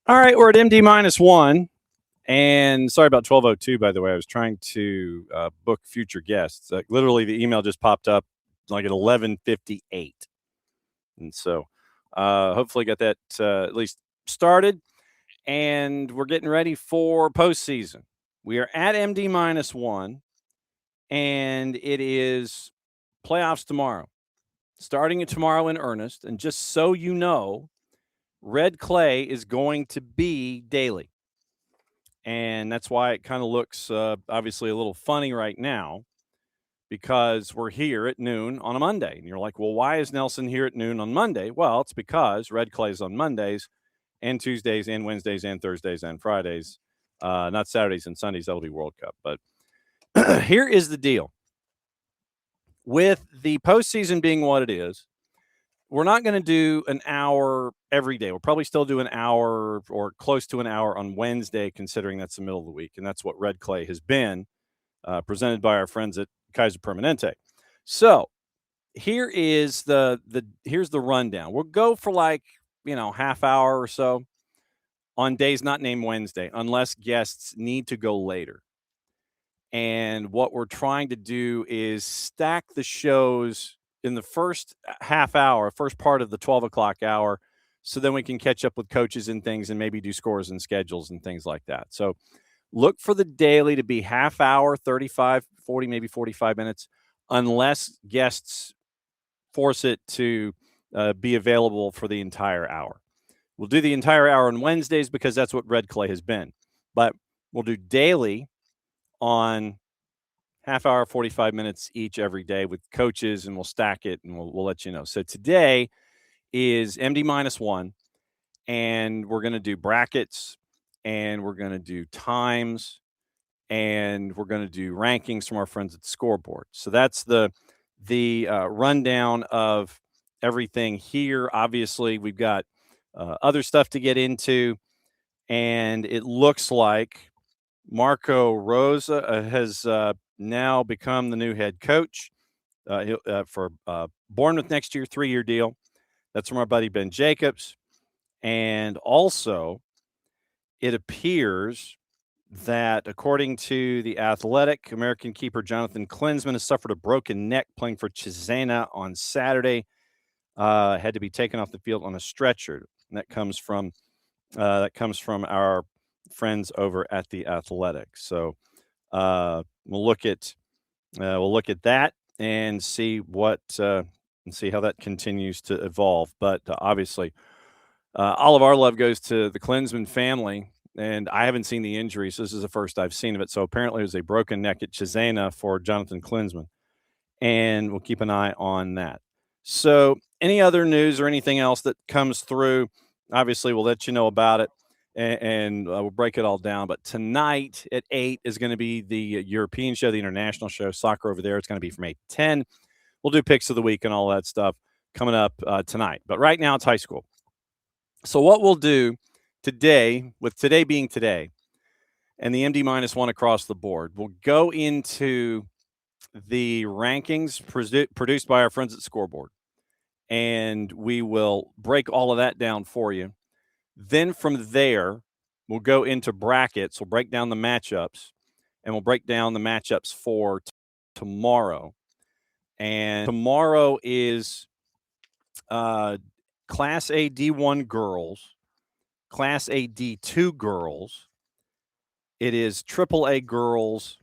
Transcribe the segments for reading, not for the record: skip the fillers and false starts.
All right, we're at MD-1. And sorry about 12:02, by the way. I was trying to book future guests. Literally, the email just popped up like at 11:58. And so hopefully got that at least started. And we're getting ready for postseason. We are at MD-1, and it is playoffs tomorrow. Starting tomorrow in earnest. And just so you know, red clay is going to be daily. And that's why it kind of looks obviously a little funny right now, because we're here at noon on a Monday. And you're like, well, why is Nelson here at noon on Monday? Well, it's because red clay is on Mondays and Tuesdays and Wednesdays and Thursdays and Fridays, not Saturdays and Sundays. That'll be World Cup. But here is the deal. With the postseason being what it is, we're not going to do an hour every day. We'll probably still do an hour or close to an hour on Wednesday, considering that's the middle of the week. And that's what red clay has been, presented by our friends at Kaiser Permanente. So here is here's the rundown. We'll go for half hour or so on days not named Wednesday, unless guests need to go later. And what we're trying to do is stack the shows in the first half hour, first part of the 12 o'clock hour, so then we can catch up with coaches and things and maybe do scores and schedules and things like that. So look for the daily to be half hour, 35, 40, maybe 45 minutes, unless guests force it to be available for the entire hour. We'll do the entire hour on Wednesdays because that's what red clay has been. But we'll do daily on half hour, 45 minutes each every day with coaches, and we'll stack it and we'll let you know. So today is MD-1, and we're going to do brackets, and we're going to do times, and we're going to do rankings from our friends at Scoreboard. So that's the rundown of everything here. Obviously, we've got other stuff to get into, and it looks like Marco Rosa has now become the new head coach for Bournemouth next year, 3-year deal. That's from our buddy Ben Jacobs. And also, it appears that, according to The Athletic, American keeper Jonathan Klinsmann has suffered a broken neck playing for Cesena on Saturday. Had to be taken off the field on a stretcher. And that comes from our friends over at The Athletic. So we'll look at that and see how that continues to evolve. But obviously, all of our love goes to the Klinsmann family, and I haven't seen the injury, so this is the first I've seen of it. So apparently, it was a broken neck at Cesena for Jonathan Klinsmann, and we'll keep an eye on that. So, any other news or anything else that comes through, obviously, we'll let you know about it. And we'll break it all down. But tonight at 8 is going to be the European show, the international show, soccer over there. It's going to be from 8 to 10. We'll do picks of the week and all that stuff coming up tonight. But right now it's high school. So what we'll do today, with today being today, and the MD-1 across the board, we'll go into the rankings produced by our friends at Scoreboard. And we will break all of that down for you. Then from there, we'll go into brackets. We'll break down the matchups, and we'll break down the matchups for tomorrow. And tomorrow is Class A D1 girls, Class A D2 girls. It is AAA girls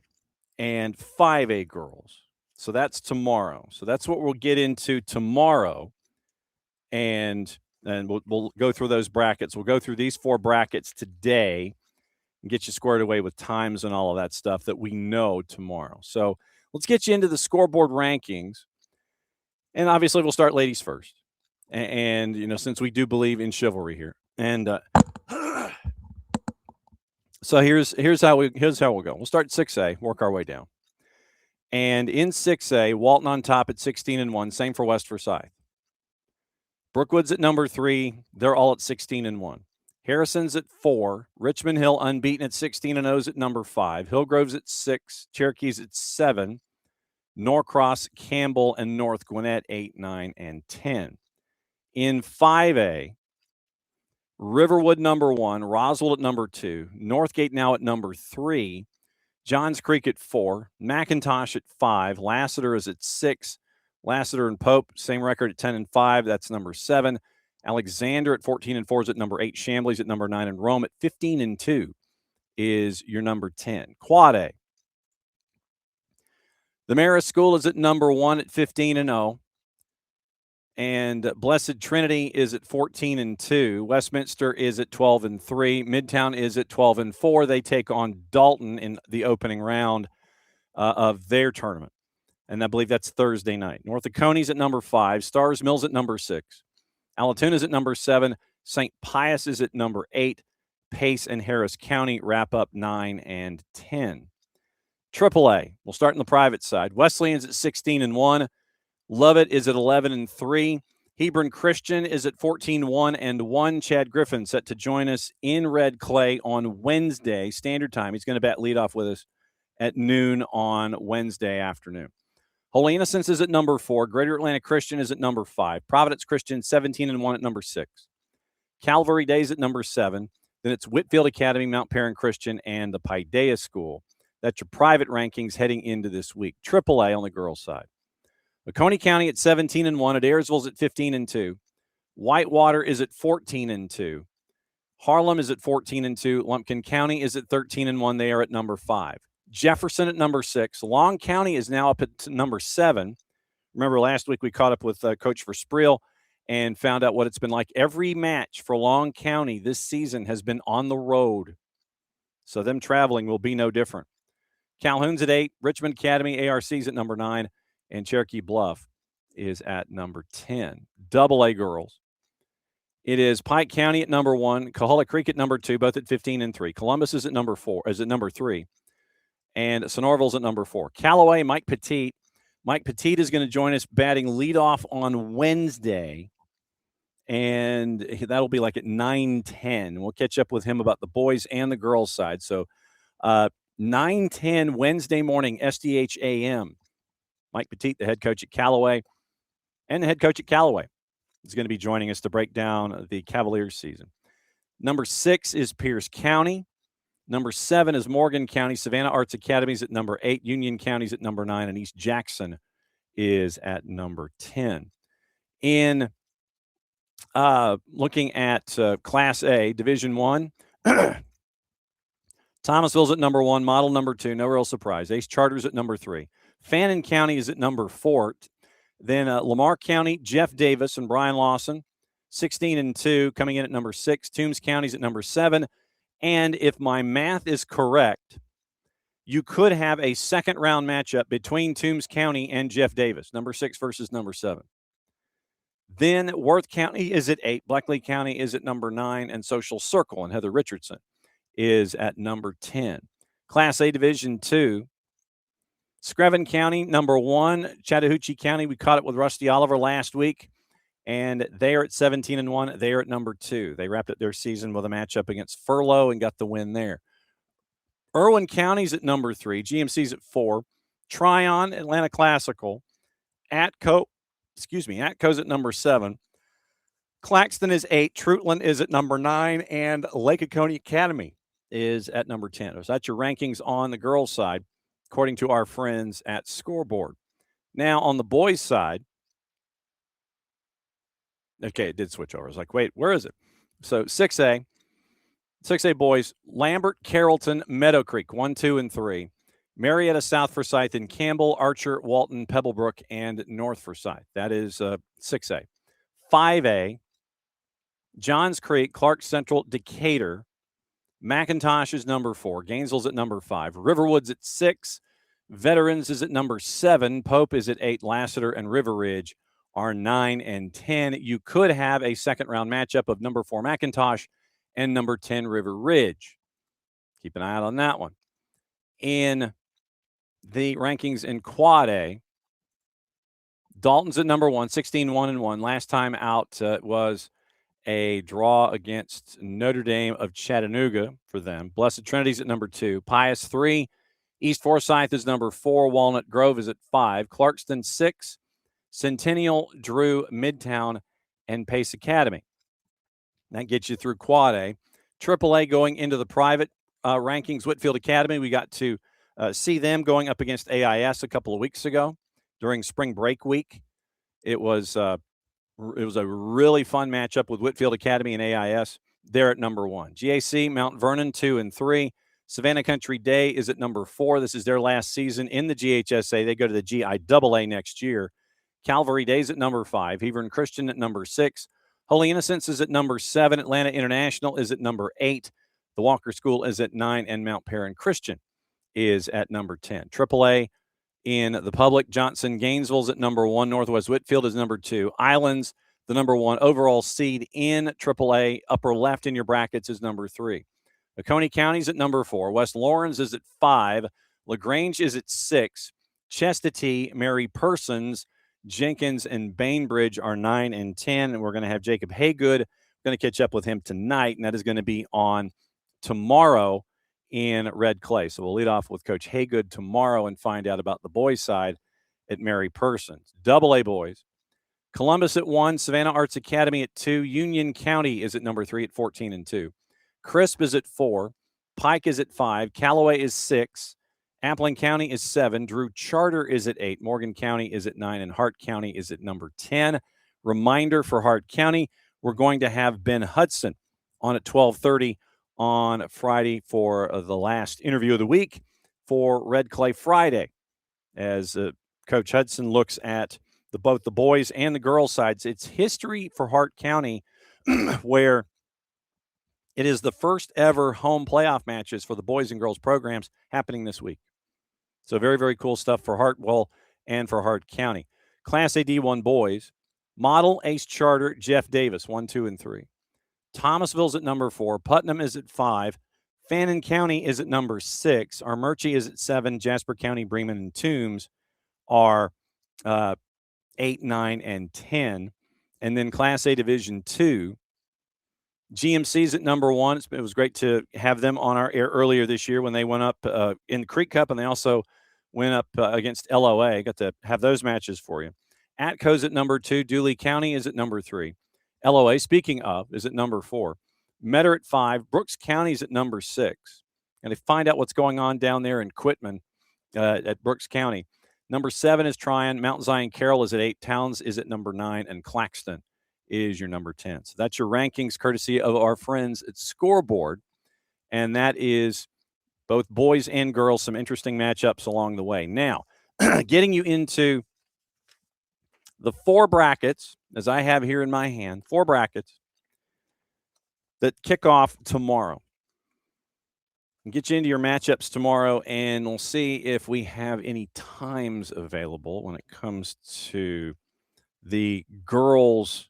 and 5A girls. So that's tomorrow. So that's what we'll get into tomorrow. And we'll go through those brackets. We'll go through these 4 brackets today and get you squared away with times and all of that stuff that we know tomorrow. So let's get you into the Scoreboard rankings. And obviously, we'll start ladies first. And since we do believe in chivalry here. And so here's how we'll go. We'll start 6A, work our way down. And in 6A, Walton on top at 16-1. Same for West Forsyth. Brookwood's at number 3. They're all at 16-1. Harrison's at 4. Richmond Hill unbeaten at 16-0 at number 5. Hillgrove's at 6. Cherokee's at 7. Norcross, Campbell, and North Gwinnett 8, 9, and 10. In 5A, Riverwood number 1, Roswell at number 2, Northgate now at number 3, Johns Creek at 4, McIntosh at 5, Lassiter is at 6, Lassiter and Pope, same record at 10-5, that's number 7. Alexander at 14-4 is at number 8, Chambly's at number 9, and Rome at 15-2 is your number 10. Quad A. The Marist School is at number 1 at 15-0. And Blessed Trinity is at 14-2. Westminster is at 12-3. Midtown is at 12-4. They take on Dalton in the opening round of their tournament. And I believe that's Thursday night. North Oconee at number 5. Stars Mills at number 6. Allatoona is at number 7. St. Pius is at number 8. Pace and Harris County wrap up 9 and 10. AAA, we'll start on the private side. Wesleyan's at 16-1. Lovett is at 11-3. Hebron Christian is at 14-1. Chad Griffin set to join us in Red Clay on Wednesday, standard time. He's going to bat leadoff with us at noon on Wednesday afternoon. Holy Innocents is at number 4. Greater Atlanta Christian is at number 5. Providence Christian 17-1 at number 6. Calvary Days at number 7. Then it's Whitfield Academy, Mount Perrin Christian, and the Paideia School. That's your private rankings heading into this week. AAA on the girls' side. Oconee County at 17-1. Adairsville's at 15-2. Whitewater is at 14-2. Harlem is at 14-2. Lumpkin County is at 13-1. They are at number 5. Jefferson at number 6. Long County is now up at number 7. Remember last week we caught up with Coach Verspreel and found out what it's been like. Every match for Long County this season has been on the road. So them traveling will be no different. Calhoun's at 8. Richmond Academy, ARC's at number 9. And Cherokee Bluff is at number 10. AA girls. It is Pike County at number 1. Coahulla Creek at number 2, both at 15-3. Columbus is at number 3. And Sonoraville's at number 4. Callaway, Mike Petit. Mike Petit is going to join us batting leadoff on Wednesday. And that'll be like at 9:10. We'll catch up with him about the boys and the girls side. So 9:10 Wednesday morning, SDH AM. Mike Petit, the head coach at Callaway, and the head coach at Callaway is going to be joining us to break down the Cavaliers season. Number 6 is Pierce County. Number 7 is Morgan County. Savannah Arts Academy is at number 8. Union County is at number 9. And East Jackson is at number 10. In looking at Class A, Division I, Thomasville's at number 1. Model number 2. No real surprise. Ace Charter's at number 3. Fannin County is at number 4. Then Lamar County, Jeff Davis and Brian Lawson, 16-2, coming in at number 6. Toombs County is at number 7. And if my math is correct, you could have a second-round matchup between Toombs County and Jeff Davis, number 6 versus number 7. Then Worth County is at 8. Bleckley County is at number 9. And Social Circle and Heather Richardson is at number 10. Class A Division II, Screven County, number 1. Chattahoochee County, we caught it with Rusty Oliver last week, and they are at 17-1. They are at number 2. They wrapped up their season with a matchup against Furlough and got the win there. Irwin County's at number 3. GMC's at 4. Tryon, Atlanta Classical. Atco's at number 7. Claxton is 8. Troutland is at number 9. And Lake Oconee Academy is at number 10. So that's your rankings on the girls' side, according to our friends at Scoreboard. Now, on the boys' side, okay, it did switch over. I was like, wait, where is it? So 6A boys, Lambert, Carrollton, Meadow Creek, 1, 2, and 3. Marietta, South Forsyth, and Campbell, Archer, Walton, Pebblebrook, and North Forsyth. That is 6A. 5A, Johns Creek, Clark Central, Decatur. McIntosh is number 4. Gainesville's at number 5. Riverwood's at 6. Veterans is at number 7. Pope is at 8. Lassiter and River Ridge are 9 and 10. You could have a second-round matchup of number 4 McIntosh and number 10 River Ridge. Keep an eye out on that one. In the rankings in Quad A. Dalton's at number 1, 16-1-1. Last time out was a draw against Notre Dame of Chattanooga for them. Blessed Trinity's at number 2. Pius 3. East Forsyth is number 4. Walnut Grove is at 5. Clarkston 6. Centennial, Drew, Midtown, and Pace Academy. That gets you through Quad A. AAA going into the private rankings. Whitfield Academy, we got to see them going up against AIS a couple of weeks ago during spring break week. It was a really fun matchup with Whitfield Academy and AIS. They're at number 1. GAC, Mount Vernon, 2 and 3. Savannah Country Day is at number 4. This is their last season in the GHSA. They go to the GIAA next year. Calvary Days at number 5. Hebron Christian at number 6. Holy Innocents is at number 7. Atlanta International is at number 8. The Walker School is at 9. And Mount Perrin Christian is at number 10. AAA in the public, Johnson Gainesville's at number 1. Northwest Whitfield is number 2. Islands, the number 1 overall seed in AAA. Upper left in your brackets is number 3. Oconee County's at number 4. West Lawrence is at 5. LaGrange is at 6. Chestatee, Mary Persons, Jenkins, and Bainbridge are 9 and 10. And we're going to have Jacob Haygood. Going to catch up with him tonight, and that is going to be on tomorrow in Red Clay. So we'll lead off with Coach Haygood tomorrow and find out about the boys' side at Mary Persons. AA boys. Columbus at 1. Savannah Arts Academy at 2. Union County is at number 3 at 14 and 2. Crisp is at 4. Pike is at 5. Callaway is 6. Appling County is 7. Drew Charter is at 8. Morgan County is at 9. And Hart County is at number 10. Reminder for Hart County, we're going to have Ben Hudson on at 12:30 on Friday for the last interview of the week for Red Clay Friday, as Coach Hudson looks at both the boys and the girls sides. It's history for Hart County where it is the first ever home playoff matches for the boys and girls programs happening this week. So very, very cool stuff for Hartwell and for Hart County. Class A D1 boys, Model, Ace Charter, Jeff Davis, 1, 2, and 3. Thomasville's at number 4. Putnam is at 5. Fannin County is at number 6. Armurchie is at 7. Jasper County, Bremen, and Toombs are 8, 9, and 10. And then Class A Division 2, GMC's at number 1. It was great to have them on our air earlier this year when they went up in the Creek Cup, and they also went up against LOA. Got to have those matches for you. Atco's at number 2. Dooley County is at number 3. LOA, speaking of, is at number 4. Metter at 5. Brooks County is at number 6. And to find out what's going on down there in Quitman at Brooks County, number 7 is Tryon. Mount Zion Carroll is at 8. Towns is at number 9. And Claxton is your number 10. So that's your rankings courtesy of our friends at Scoreboard. And that is both boys and girls, some interesting matchups along the way. Now, getting you into the 4 brackets, as I have here in my hand, 4 brackets that kick off tomorrow. We'll get you into your matchups tomorrow, and we'll see if we have any times available when it comes to the girls'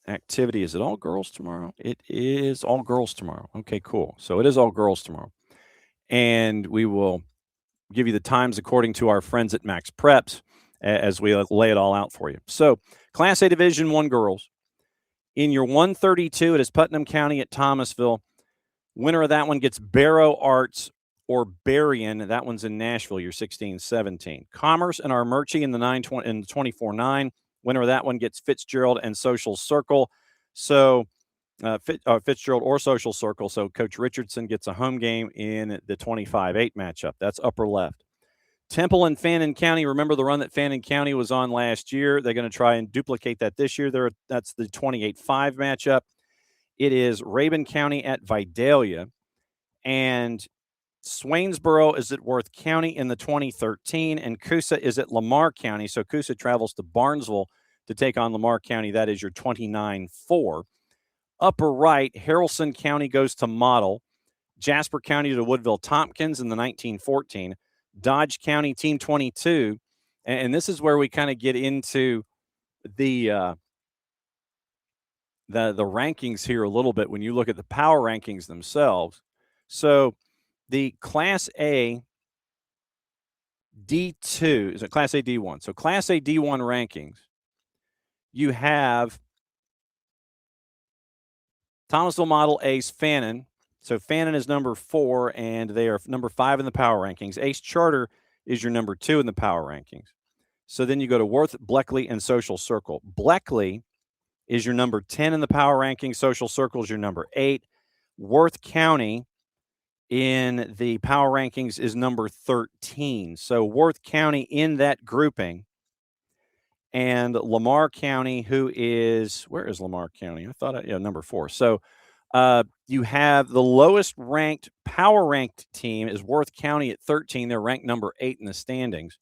activity. Is it all girls tomorrow? It is all girls tomorrow. Okay, cool. So it is all girls tomorrow. And we will give you the times according to our friends at Max Preps as we lay it all out for you. So Class A Division 1 girls. In your 132, it is Putnam County at Thomasville. Winner of that one gets Barrow Arts or Berrien. That one's in Nashville, your 16-17. Commerce and Armurchie in the 24-9. Winner of that one gets Fitzgerald and Social Circle. So Fitzgerald or Social Circle. So Coach Richardson gets a home game in the 25-8 matchup. That's upper left. Temple and Fannin County. Remember the run that Fannin County was on last year. They're going to try and duplicate that this year. That's the 28-5 matchup. It is Rabun County at Vidalia. And Swainsboro is at Worth County in the 2013. And Coosa is at Lamar County. So Coosa travels to Barnesville to take on Lamar County. That is your 29-4. Upper right, Haralson County goes to Model. Jasper County to Woodville Tompkins in the 1914. Dodge County Team 22. And this is where we kind of get into the rankings here a little bit when you look at the power rankings themselves. So the Class A D2, is it Class A D1? So Class A D1 rankings, you have Thomasville Model Ace Fannin. So Fannin is number 4, and they are number 5 in the power rankings. Ace Charter is your number 2 in the power rankings. So then you go to Worth, Bleckley, and Social Circle. Bleckley is your number 10 in the power rankings. Social Circle is your number 8. Worth County in the power rankings is number 13. So Worth County in that grouping. And Lamar County, who is, where is Lamar County? I thought, number 4. So you have the lowest ranked power ranked team is Worth County at 13. They're ranked number 8 in the standings.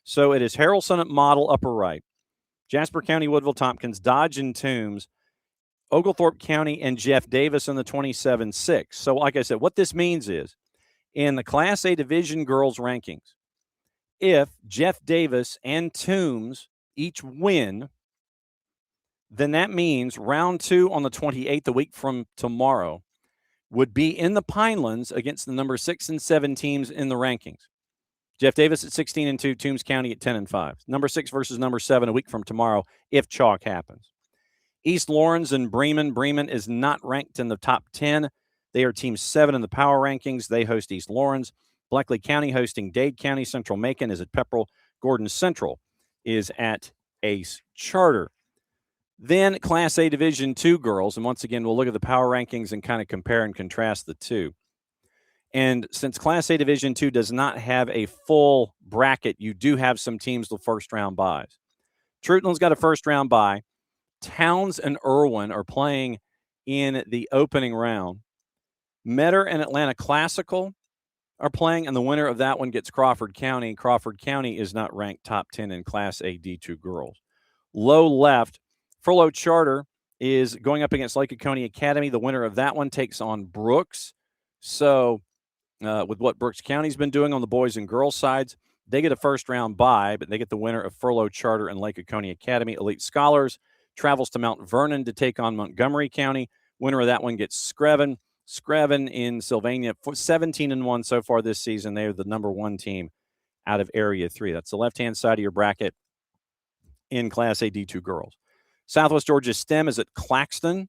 So it is Harrelson at Model, upper right, Jasper County, Woodville, Tompkins, Dodge, and Toombs, Oglethorpe County, and Jeff Davis in the 27-6. So like I said, what this means is in the Class A Division girls rankings, if Jeff Davis and Toombs each win, then that means round 2 on the 28th, a week from tomorrow, would be in the Pinelands against the number 6 and 7 teams in the rankings. Jeff Davis at 16-2, Toombs County at 10-5. Number 6 versus number 7 a week from tomorrow if chalk happens. East Lawrence and Bremen. Bremen is not ranked in the top 10. They are team 7 in the power rankings. They host East Lawrence. Bleckley County hosting Dade County. Central Macon is at Pepperell. Gordon Central is at Ace Charter. Then Class A Division II girls, and once again, we'll look at the power rankings and kind of compare and contrast the two. And since Class A Division II does not have a full bracket, you do have some teams with first-round buys. Troutland's got a first-round bye. Towns and Irwin are playing in the opening round. Metter and Atlanta Classical are playing, and the winner of that one gets Crawford County. Crawford County is not ranked top 10 in Class A D2 girls. Low left, Furlough Charter is going up against Lake Oconee Academy. The winner of that one takes on Brooks. So with what Brooks County's been doing on the boys and girls sides, they get a first-round bye, but they get the winner of Furlough Charter and Lake Oconee Academy. Elite Scholars travels to Mount Vernon to take on Montgomery County. Winner of that one gets Screven. Screven in Sylvania, 17-1 so far this season. They are the number 1 team out of Area 3. That's the left-hand side of your bracket in Class A D2 girls. Southwest Georgia STEM is at Claxton,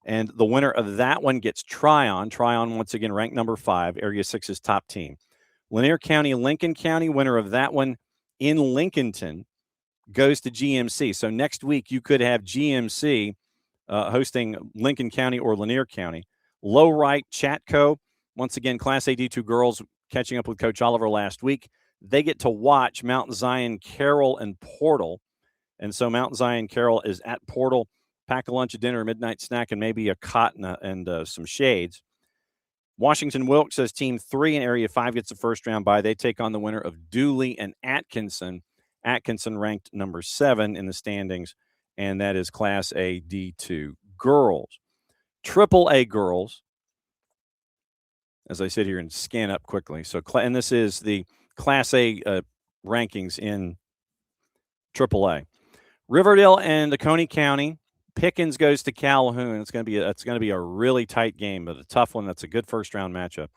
and the winner of that one gets Tryon. Tryon, once again, ranked number 5, Area 6's top team. Lanier County, Lincoln County, winner of that one in Lincolnton goes to GMC. So next week you could have GMC hosting Lincoln County or Lanier County. Low right, Chatco, once again, Class A D2 girls catching up with Coach Oliver last week. They get to watch Mount Zion, Carroll, and Portal. And so Mount Zion, Carroll is at Portal. Pack a lunch, a dinner, a midnight snack, and maybe a cot and some shades. Washington Wilkes says Team 3 in Area 5 gets a first-round bye. They take on the winner of Dooley and Atkinson. Atkinson ranked number 7 in the standings, and that is Class A D2 girls. Triple A girls, as I sit here and scan up quickly. So, and this is the Class A rankings in Triple A. Riverdale and Oconee County. Pickens goes to Calhoun. It's going to be a really tight game, but a tough one. That's a good first-round matchup.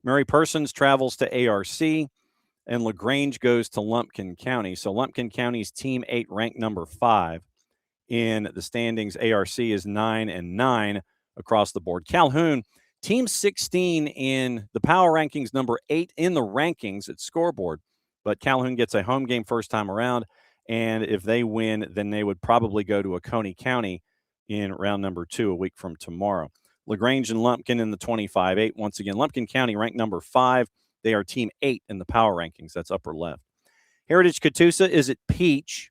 Mary Persons travels to ARC, and LaGrange goes to Lumpkin County. So Lumpkin County's Team 8 ranked number 5 in the standings. ARC is 9-9 across the board. Calhoun, Team 16 in the power rankings, number 8 in the rankings at scoreboard. But Calhoun gets a home game first time around. And if they win, then they would probably go to Oconee County in round number 2 a week from tomorrow. LaGrange and Lumpkin in the 25-8. Once again, Lumpkin County ranked number 5. They are Team 8 in the power rankings. That's upper left. Heritage Catoosa is at Peach.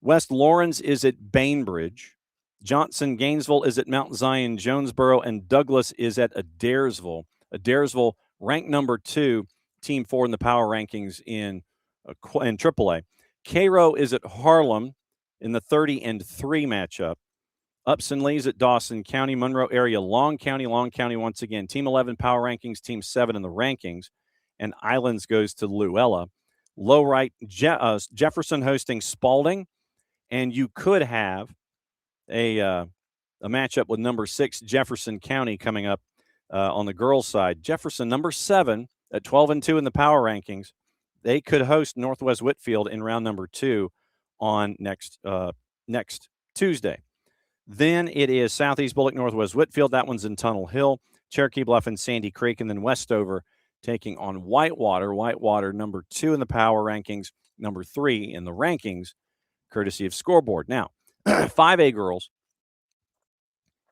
West Lawrence is at Bainbridge. Johnson Gainesville is at Mount Zion Jonesboro. And Douglas is at Adairsville. Adairsville ranked number 2, Team 4 in the power rankings in AAA. Cairo is at Harlem in the 30-3 matchup. Upson Lee's at Dawson County, Monroe area, Long County once again. Team 11 power rankings, Team 7 in the rankings. And Islands goes to Luella. Low right, Jefferson hosting Spalding. And you could have a matchup with number 6, Jefferson County, coming up on the girls' side. Jefferson, number 7, at 12-2 in the power rankings. they could host Northwest Whitfield in round number 2 on next Tuesday. Then it is Southeast Bullock, Northwest Whitfield. That one's in Tunnel Hill, Cherokee Bluff, and Sandy Creek. And then Westover taking on Whitewater. Whitewater, number 2 in the power rankings, number 3 in the rankings, courtesy of Scoreboard. Now, 5A girls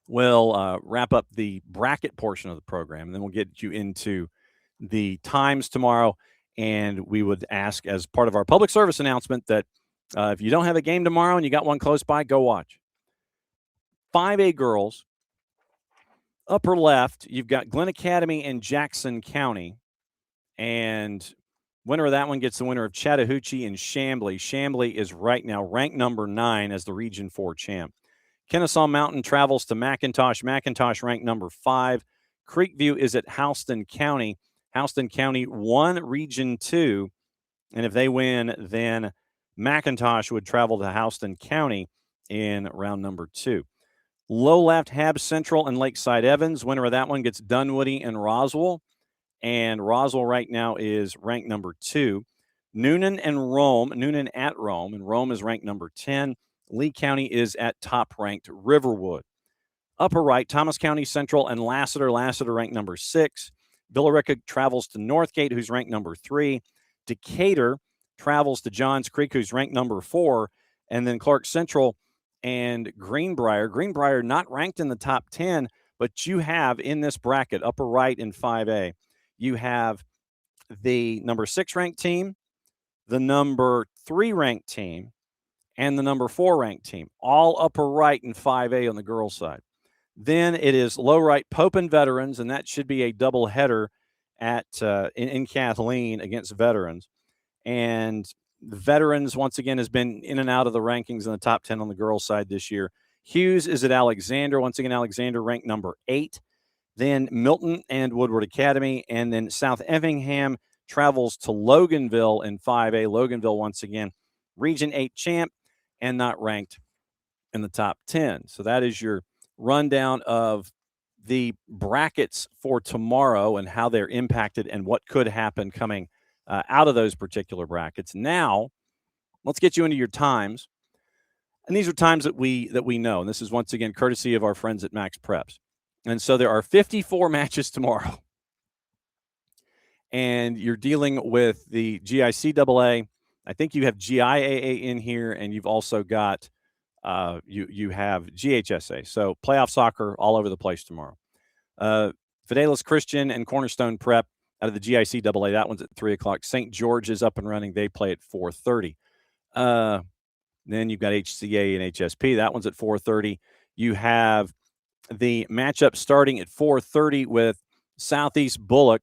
will wrap up the bracket portion of the program, and then we'll get you into the times tomorrow. And we would ask, as part of our public service announcement, that if you don't have a game tomorrow and you got one close by, go watch. 5A girls, upper left, you've got Glen Academy and Jackson County. And winner of that one gets the winner of Chattahoochee and Chamblee. Chamblee is right now ranked number 9 as the Region 4 champ. Kennesaw Mountain travels to McIntosh. McIntosh ranked number 5. Creekview is at Houston County. Houston County won Region 2. And if they win, then McIntosh would travel to Houston County in round number 2. Low left, Hab Central and Lakeside Evans. Winner of that one gets Dunwoody and Roswell. And Roswell right now is ranked number 2. Noonan at Rome, and Rome is ranked number 10. Lee County is at top-ranked Riverwood. Upper right, Thomas County Central and Lassiter. Lassiter ranked number 6. Billerica travels to Northgate, who's ranked number 3. Decatur travels to Johns Creek, who's ranked number 4. And then Clark Central and Greenbrier. Greenbrier not ranked in the top 10, but you have in this bracket, upper right in 5A, you have the number 6 ranked team, the number 3 ranked team, and the number 4 ranked team, all upper right in 5A on the girls' side. Then it is low right Pope and Veterans, and that should be a double header at in Kathleen against Veterans. And the Veterans, once again, has been in and out of the rankings in the top 10 on the girls' side this year. Hughes is at Alexander. Once again, Alexander ranked number 8. Then Milton and Woodward Academy. And then South Effingham travels to Loganville in 5A. Loganville, once again, Region 8 champ and not ranked in the top 10. So that is your rundown of the brackets for tomorrow and how they're impacted and what could happen coming out of those particular brackets. Now, let's get you into your times. And these are times that we know. And this is, once again, courtesy of our friends at Max Preps. And so there are 54 matches tomorrow. And you're dealing with the GICAA. I think you have GIAA in here, and you've also got you have GHSA. So playoff soccer all over the place tomorrow. Fidelis Christian and Cornerstone Prep out of the GICAA. That one's at 3 o'clock. St. George is up and running. They play at 4:30. Then you've got HCA and HSP. That one's at 4:30. You have the matchup starting at 4:30 with Southeast Bullock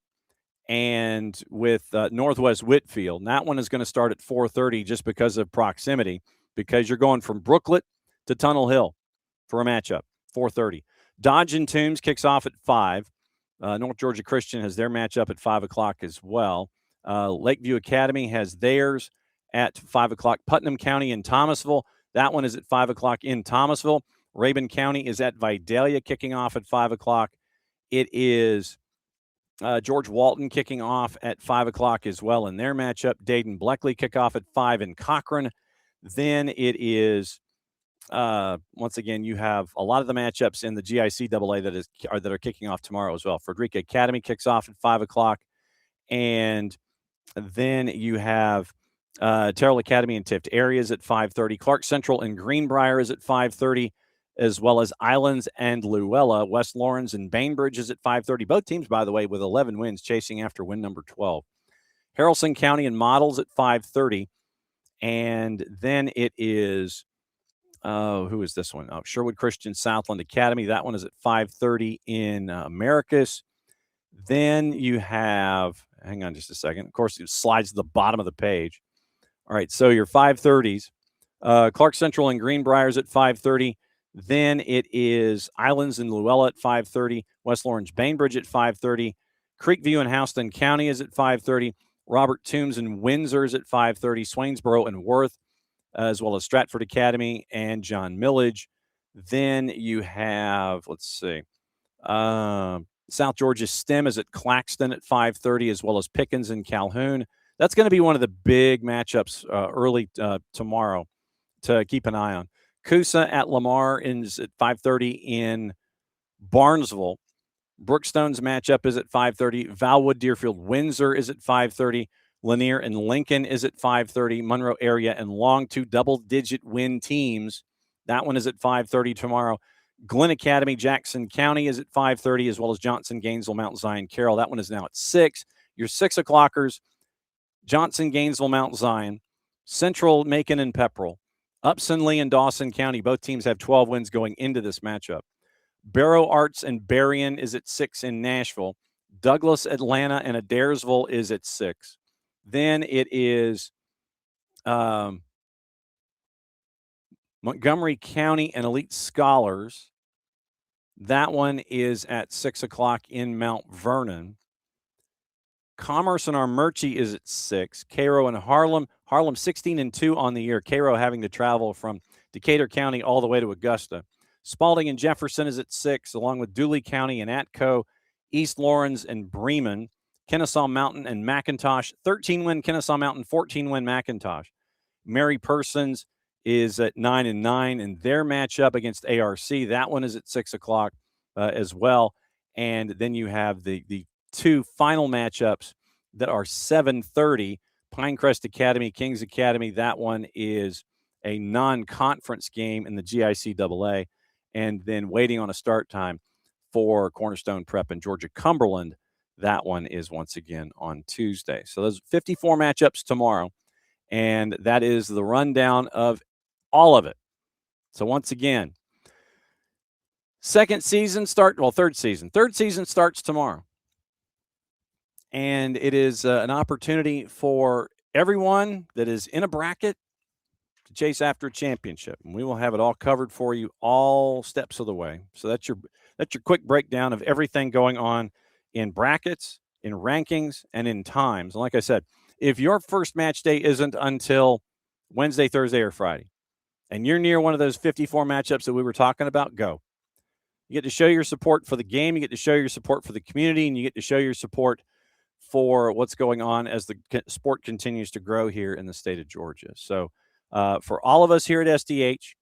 and with Northwest Whitfield. And that one is going to start at 4:30 just because of proximity, because you're going from Brooklet to Tunnel Hill for a matchup, 4:30. Dodge and Toombs kicks off at 5. North Georgia Christian has their matchup at 5 o'clock as well. Lakeview Academy has theirs at 5 o'clock. Putnam County and Thomasville, that one is at 5 o'clock in Thomasville. Rabun County is at Vidalia kicking off at 5 o'clock. It is George Walton kicking off at 5 o'clock as well in their matchup. Dayton Bleckley kick off at 5 in Cochrane. Then it is, once again, you have a lot of the matchups in the GICAA that are kicking off tomorrow as well. Frederica Academy kicks off at 5 o'clock. And then you have Terrell Academy and Tift Areas at 5:30. Clark Central and Greenbrier is at 5:30, as well as Islands and Luella. West Lawrence and Bainbridge is at 5:30. Both teams, by the way, with 11 wins, chasing after win number 12. Haralson County and Models at 5:30. And then it is, who is this one? Oh, Sherwood Christian Southland Academy. That one is at 5:30 in Americus. Then you have, hang on just a second. Of course, it slides to the bottom of the page. All right, so your 5:30s. Clark Central and Greenbriers at 5:30. Then it is Islands and Luella at 5:30. West Lawrence Bainbridge at 5:30. Creekview and Houston County is at 5:30. Robert Toombs and Windsor is at 5:30. Swainsboro and Worth, as well as Stratford Academy and John Millage. Then you have, let's see, South Georgia STEM is at Claxton at 5:30, as well as Pickens and Calhoun. That's going to be one of the big matchups early tomorrow to keep an eye on. Coosa at Lamar is at 5:30 in Barnesville. Brookstone's matchup is at 5:30. Valwood, Deerfield, Windsor is at 5:30. Lanier and Lincoln is at 5:30. Monroe area and Long, 2 double-digit win teams. That one is at 5:30 tomorrow. Glenn Academy, Jackson County is at 5:30, as well as Johnson, Gainesville, Mount Zion, Carroll. That one is now at 6. Your 6 o'clockers, Johnson, Gainesville, Mount Zion, Central, Macon, and Pepperell. Upson, Lee, and Dawson County. Both teams have 12 wins going into this matchup. Barrow Arts and Berrien is at 6 in Nashville. Douglas, Atlanta, and Adairsville is at 6. Then it is Montgomery County and Elite Scholars. That one is at 6 o'clock in Mount Vernon. Commerce and Armurchie is at 6. Cairo and Harlem. Harlem 16-2 on the year. Cairo having to travel from Decatur County all the way to Augusta. Spalding and Jefferson is at 6, along with Dooley County and Atco, East Laurens and Bremen, Kennesaw Mountain and McIntosh. 13-win Kennesaw Mountain, 14-win McIntosh. Mary Persons is at 9-9 in their matchup against ARC. That one is at 6 o'clock as well. And then you have the 2 final matchups that are 7:30. Pinecrest Academy, Kings Academy. That one is a non-conference game in the GICAA. And then waiting on a start time for Cornerstone Prep and Georgia Cumberland. That one is once again on Tuesday. So those 54 matchups tomorrow. And that is the rundown of all of it. So once again, third season. Third season starts tomorrow. And it is an opportunity for everyone that is in a bracket to chase after a championship. And we will have it all covered for you all steps of the way. So that's your quick breakdown of everything going on in brackets, in rankings, and in times. And like I said, if your first match day isn't until Wednesday, Thursday, or Friday, and you're near one of those 54 matchups that we were talking about, go. You get to show your support for the game. You get to show your support for the community, and you get to show your support for what's going on as the sport continues to grow here in the state of Georgia. So for all of us here at SDH,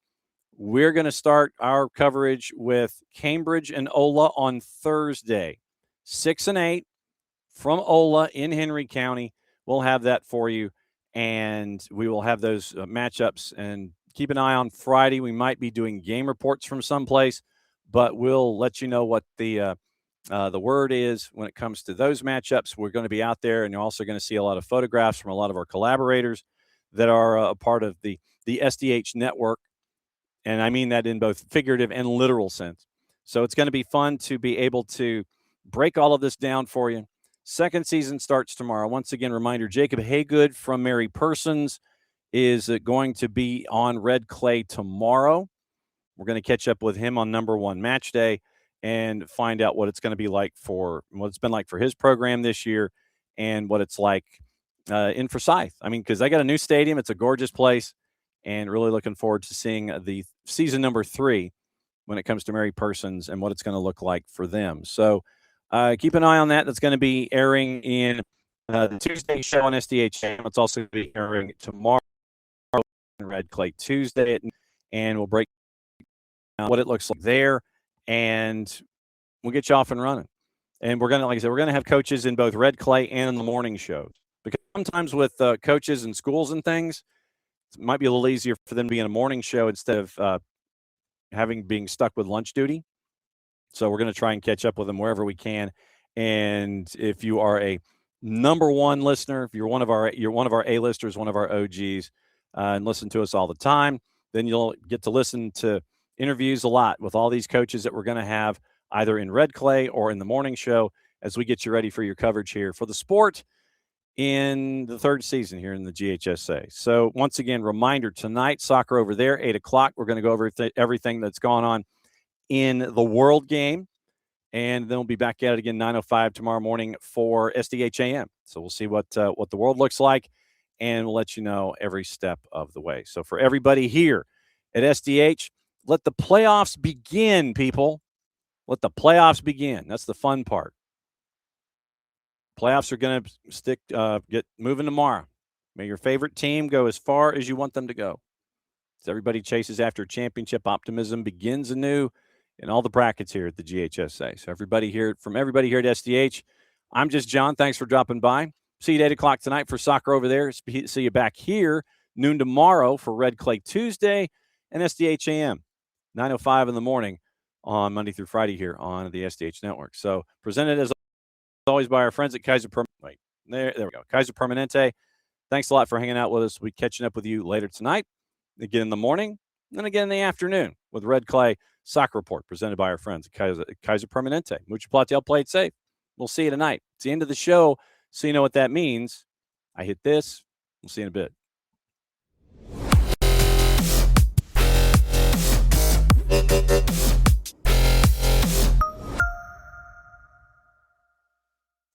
we're going to start our coverage with Cambridge and Ola on Thursday, 6 and 8 from Ola in Henry County. We'll have that for you, and we will have those matchups. And keep an eye on Friday. We might be doing game reports from someplace, but we'll let you know what the word is when it comes to those matchups. We're going to be out there, and you're also going to see a lot of photographs from a lot of our collaborators that are a part of the SDH network. And I mean that in both figurative and literal sense. So it's going to be fun to be able to break all of this down for you. Second season starts tomorrow. Once again, reminder, Jacob Haygood from Mary Persons is going to be on red clay tomorrow. We're going to catch up with him on number 1 match day and find out what it's going to be like what it's been like for his program this year and what it's like in Forsyth. I mean, because they got a new stadium. It's a gorgeous place, and really looking forward to seeing the season number 3 when it comes to Mary Persons and what it's going to look like for them. So keep an eye on that. That's going to be airing in the Tuesday show on SDH. It's also going to be airing tomorrow in Red Clay Tuesday, and we'll break down what it looks like there, and we'll get you off and running. And we're going to, like I said, we're going to have coaches in both Red Clay and in the morning shows. Because sometimes with coaches and schools and things, it might be a little easier for them to be in a morning show instead of being stuck with lunch duty. So we're going to try and catch up with them wherever we can. And if you are a number 1 listener, if you're one of our A-listers, one of our OGs, and listen to us all the time, then you'll get to listen to interviews a lot with all these coaches that we're going to have either in Red Clay or in the morning show as we get you ready for your coverage here for the sport in the 3rd season here in the GHSA. So once again, reminder, tonight, soccer over there, 8 o'clock. We're going to go over everything that's gone on in the World Game. And then we'll be back at it again 9:05 tomorrow morning for SDH AM. So we'll see what the world looks like, and we'll let you know every step of the way. So for everybody here at SDH, let the playoffs begin, people. Let the playoffs begin. That's the fun part. Playoffs are going to get moving tomorrow. May your favorite team go as far as you want them to go. As everybody chases after a championship, optimism begins anew in all the brackets here at the GHSA. So everybody here at SDH, I'm just John. Thanks for dropping by. See you at 8 o'clock tonight for soccer over there. See you back here noon tomorrow for Red Clay Tuesday and SDH AM, 9:05 in the morning on Monday through Friday here on the SDH Network. So presented as always by our friends at Kaiser Permanente. There we go. Kaiser Permanente. Thanks a lot for hanging out with us. We'll be catching up with you later tonight, again in the morning, and again in the afternoon with Red Clay Soccer Report presented by our friends at Kaiser Permanente. Mucho Platel, play it safe. We'll see you tonight. It's the end of the show, so you know what that means. I hit this. We'll see you in a bit.